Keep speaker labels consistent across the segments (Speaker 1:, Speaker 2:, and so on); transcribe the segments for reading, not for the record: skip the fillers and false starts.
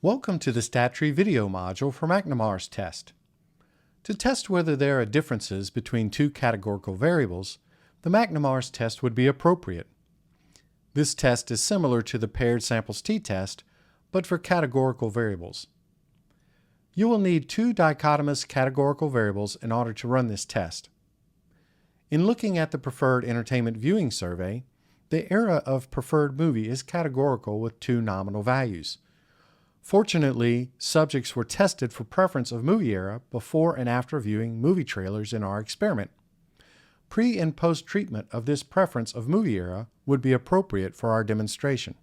Speaker 1: Welcome to the StatTree video module for McNemar's test. To test whether there are differences between two categorical variables, the McNemar's test would be appropriate. This test is similar to the paired samples t-test, but for categorical variables. You will need two dichotomous categorical variables in order to run this test. In looking at the preferred entertainment viewing survey, the era of preferred movie is categorical with two nominal values. Fortunately, subjects were tested for preference of movie era before and after viewing movie trailers in our experiment. Pre- and post-treatment of this preference of movie era would be appropriate for our demonstration.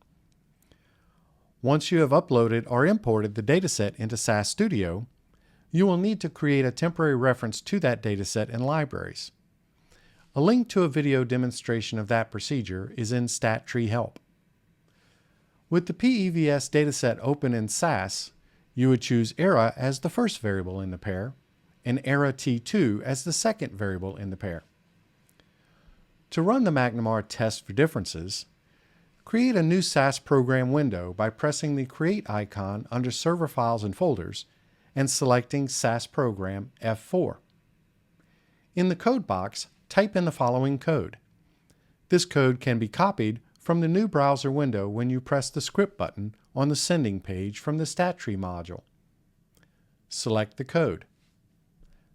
Speaker 1: Once you have uploaded or imported the dataset into SAS Studio, you will need to create a temporary reference to that dataset in libraries. A link to a video demonstration of that procedure is in StatTree Help. With the PEVS dataset open in SAS, you would choose era as the first variable in the pair, and era T2 as the second variable in the pair. To run the McNemar test for differences, create a new SAS program window by pressing the Create icon under Server Files and Folders and selecting SAS Program F4. In the code box, type in the following code. This code can be copied from the new browser window when you press the script button on the sending page from the StatTree module. Select the code.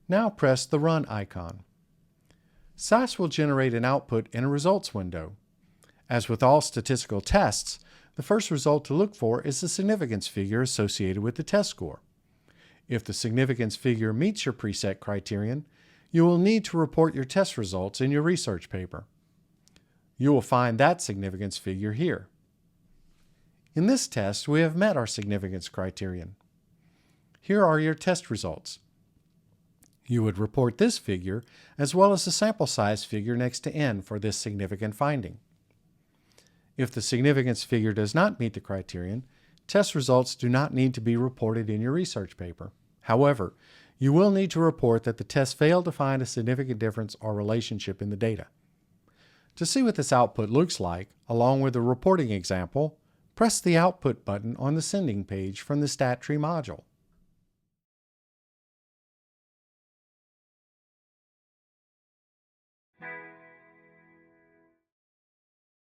Speaker 1: Now press the Run icon. SAS will generate an output in a results window. As with all statistical tests, the first result to look for is the significance figure associated with the test score. If the significance figure meets your preset criterion, you will need to report your test results in your research paper. You will find that significance figure here. In this test, we have met our significance criterion. Here are your test results. You would report this figure as well as the sample size figure next to n for this significant finding. If the significance figure does not meet the criterion, test results do not need to be reported in your research paper. However, you will need to report that the test failed to find a significant difference or relationship in the data. To see what this output looks like, along with the reporting example, press the Output button on the sending page from the StatTree module.